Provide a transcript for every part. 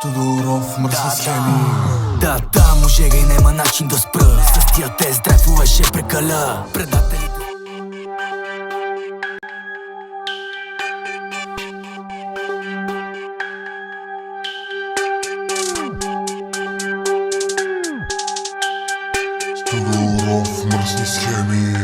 Тодоров, мръсни схеми. Да, мъжега и нема начин да спра. С тия тест драйвове ще прекаля. Предателите. Тодоров, мръсни схеми.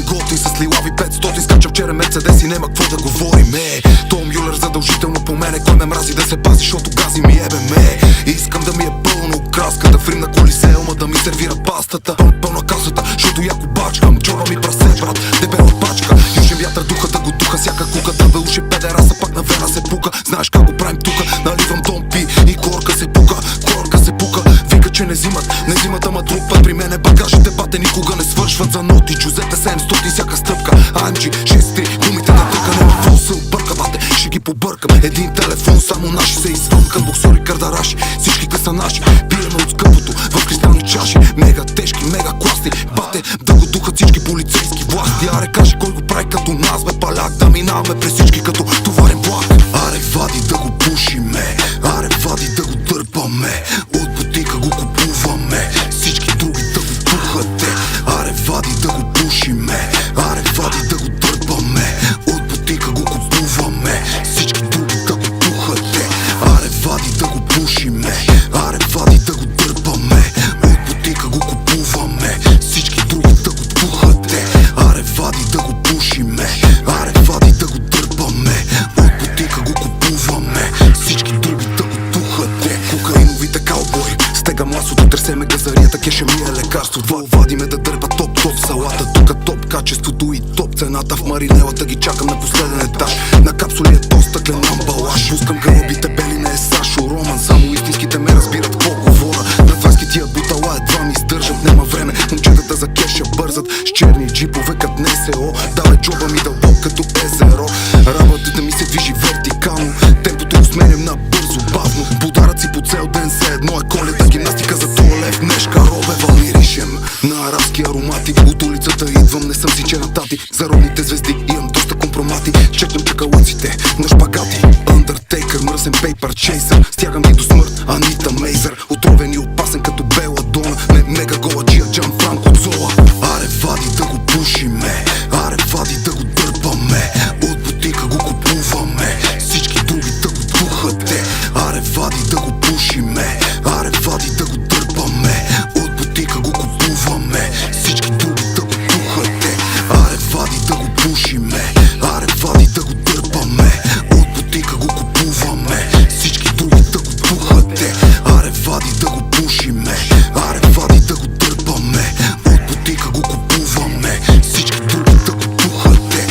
Готин с лилави 500. Скача вчера Мерцедес и нема какво да говориме. Том Юлер задължително по мене. Кой ме мрази да се пази, защото гази ми ебеме. Искам да ми е пълно краска, да фрим на колисеума, да ми сервира пастата. Пълна касата, защото яко бачкам. Чорба ми прасе, брат, дебела пачка. Южен вятър духа да го духа, всяка кука. Да бе уши педераса, пак на вена се пука. Знаеш как го правим тука, наливам домпи и корка се пука. Корка се пука, вика че не взимат, ама друг път. При мене багажите бате никога не свършват за ноти. Джузепе 700 всяка стъпка. AMG 6-3, гумите да тъка, няма какво се обърка, бате, ще ги побъркам. Един телефон, само наши се извънкам. Боксори, кардараши, всичките са наши. Пиеме от скъпото в кристални чаши. Мега тежки, мега класни, бате, да го духат всички полицейски власти. Аре кажи кой го прави като нас, бе паляк, да минаваме през всички като товарен влак. Аре вади да го пушиме, аре вади да го дърпаме. От бутика го купуваме, всички други да го пухате. Аре вади да го пушиме, аре вади да го дърпаме. От бутика го купуваме, всички други да го пухате. Аре вади да го пушиме, аре вади да го дърпаме. От бутика го купуваме, всички други да го пухате. Аре вади да го пушиме, аре вади да го дърпаме. От бутика го купуваме, всички други да го тухате. Кокаиновите каубой, стега масото, търсеме газарията, кеша ми е лекарство. Двол вадиме да дърпа топ салата. Тука топ качеството и топ цената. В маринелата ги чакам на последен етаж. На капсули е то стъклен амбалаж. Пускам гълъбите бели, не е Сашо Роман. Само истинските ме разбират какво говоря. На 20 тия бутала едва ми издържат. Нема време, момчетата за кеша бързат. С черни джипове кът НСО. Давай джоба ми дълбок като езеро. Работата ми се движи вертикално. Темпото го сменям на бързо, бавно. Подаръци по цел ден, все едно е Коледа. Гимнастика за туалет, днешка робе валиришем. На арабски аромати, от улицата идвам, не съм си чена тати. За родните звезди имам доста компромати. Чекнем чакалъците на шпагати. Undertaker, мръсен пейпер чейсър. Стягам ги до смърт, Анита Мейзър. Отровен и опасен като Беладона. Не мега гола, Джия Джан Франко Зола. Аре вади да го пушиме, аре вади да го дърпаме. От бутика го купуваме, всички други да го тухате. Аре вади да го пушиме, аре вади да го дърпаме. От бутика го купуваме, всички други да го тухате. Аре вади да го пушиме, аре вади да го дърпаме. От бутика го купуваме, всички други да го тухате. Аре вади да го пушиме, аре вади да го дърпаме. От бутика го купуваме, всички други да го тухате.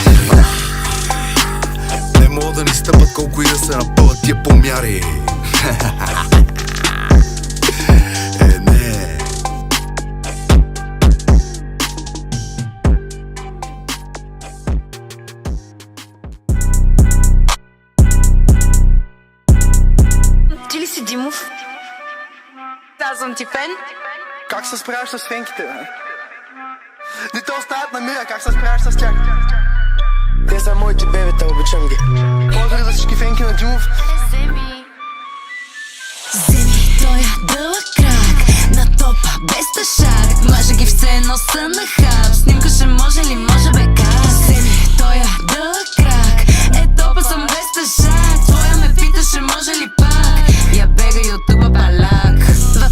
Не мога да ни стъпат колко и да се напълват тия помяри. Не. Ти ли си Димов? Аз съм ти фен. Как се справяш с фенките, бе? Не те оставят на мира, как се справяш с тях? Те са моите бебета, обичам ги. Поздрави за всички фенки на Димов. Вземи тоя дълъг крак на топа без тъшак. Мажа ги все едно са на хап. Снимка ще може ли, може бе как? Вземи тоя дълъг крак, е топа съм без тъшак. Твоя ме питаше може ли пак? Я бегай от туба палак.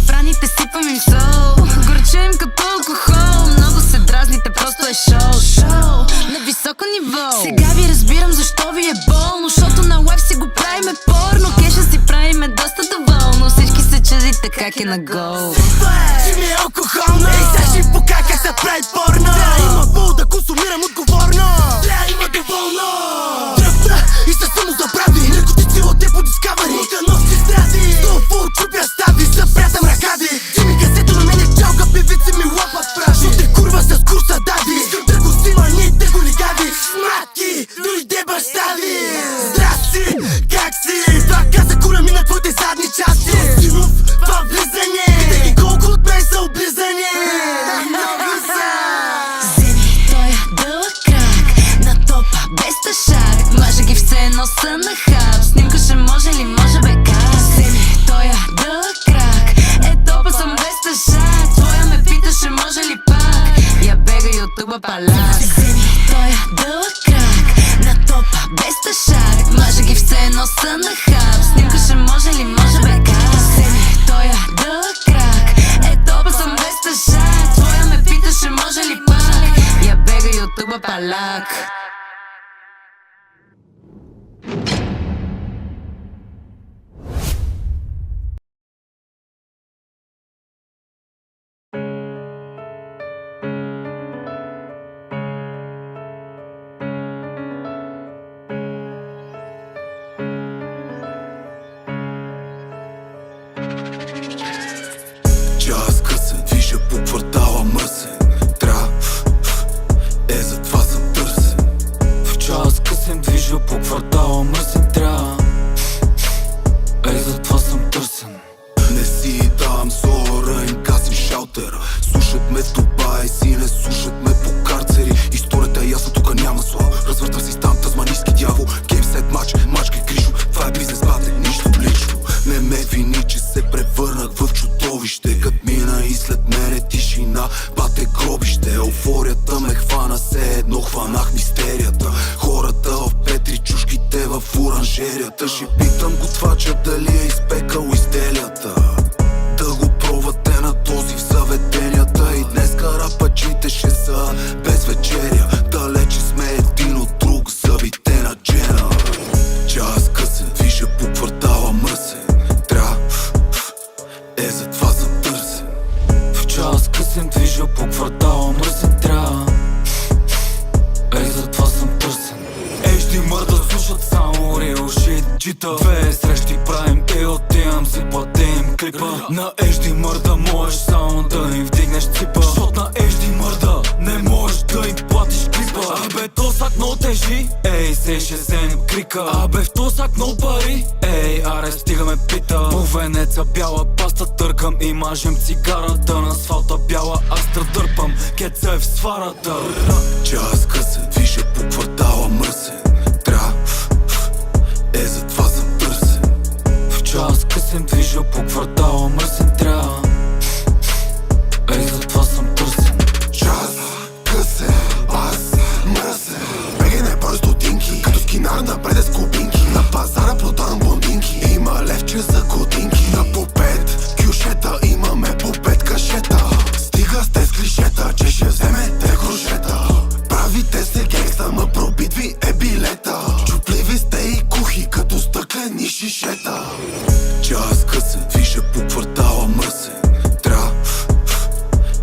В раните сипвам им сол, горче им като алкохол. Много се дразните, просто е шоу на високо ниво. Сега ви разбирам защо ви е болно, защото на лайф си го правиме порно. Кеша си правиме доста доволно, всички се чудите как е на гол. Ти ми е алкохолна. Ей, сега ще покажа как се прави порно. Трябва има пол да консумирам отговорно. Трябва има доволно. Дръпна и се самозабрави. Наркотици от те по дискавари. Лукановски здрави. Столфул чупя стави, запрятам ръкави. Ти ми гасето на мене чалка, певици ми лапат праши. Ще те курва с курса дави. Искам да го сима, ние те го лигави. Сматки, дойде баща ви. Здрасти, как си? Това каза кура ми на твоите задни части. Димов, това влизане. Питай ги колко от мен са облизани. Много са. Вземи тоя дълъг крак на топа без тъшак. Мажа ги все едно са на хап. Снимка ще може ли, може бе как? ютуба палак. Вземи тоя дълъг крак на топа без тъшак. Мажа ги все едно са на хап. Снимка ще може ли може бе как? Вземи тоя дълъг крак, е топа съм без тъшак. Твоя ме питаше може ли пак? Я бега ютуба палак. Час късен, движа по квартала мръсен. Затова съм търсен. В час късен движа по квартала мръсен. Затова съм търсен. Не си давам зора, им гасим шалтера. Слушат ме в Дубай, си не слушат ме по карцери. Историята е ясна, тука няма слава. Развъртам си стан, тазманийски дявол. Гейм сет матч, мачка и кришо. Това е бизнес, бате, нищо лично. Не ме вини, че се превърнах в чудовище. Кът мина и след мене тишина, бате гробище. Еуфорията ме хвана, се едно хванах мистерията. Хората в Петри, чушките в оранжерията. Ще питам готвача дали е изпекал изделията. Да го пробвате на този в заведенията. И днеска рапачите ще са без вечеря. Далече сме един от друг, зъбите на Джена. Час късен, движа по квартала мръсен. Затова съм търсен. В час късен движа по квартала мръсен. Затова съм търсен. HD мърда слушат само real shit джита. Две срещи правим и отивам си платим клипа. На HD мърда можеш само да им вдигнеш ципа. Защото на HD мърда не можеш да им платиш клипа. Абе то сак много тежи, се ще вземем крика. Абе в то сак много пари, аре стигаме пита. По венеца бяла паста търкам и мажем цигарата. На асфалта бяла астра дърпам, кеца е в сварата. Час късен, движа по квартала мръсен. Затова съм търсен. В час късен движа по квартала мръсен. Затова съм търсен. Час късен, аз мръсен. Беги не бърз стотинки, като скинар напред с кубинки. На пазара продавам блондинки, има левче за годинки. На по 5 кюшета, имаме по 5 кашета. Стига сте с клишета, че ще вземете грошета. Правите се гекста, ма пробит ви е билета. Чупливи сте и кухи, като стъклени шишета. Час късен, движа по квартала мръсен.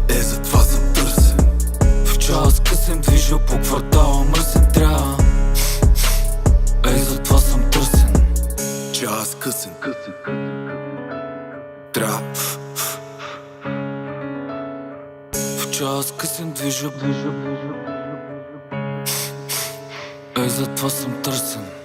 Затова съм търсен. В час късен движа по квартала мръсен. Затова съм търсен. Час късен, В час късен движа. Затова съм търсен.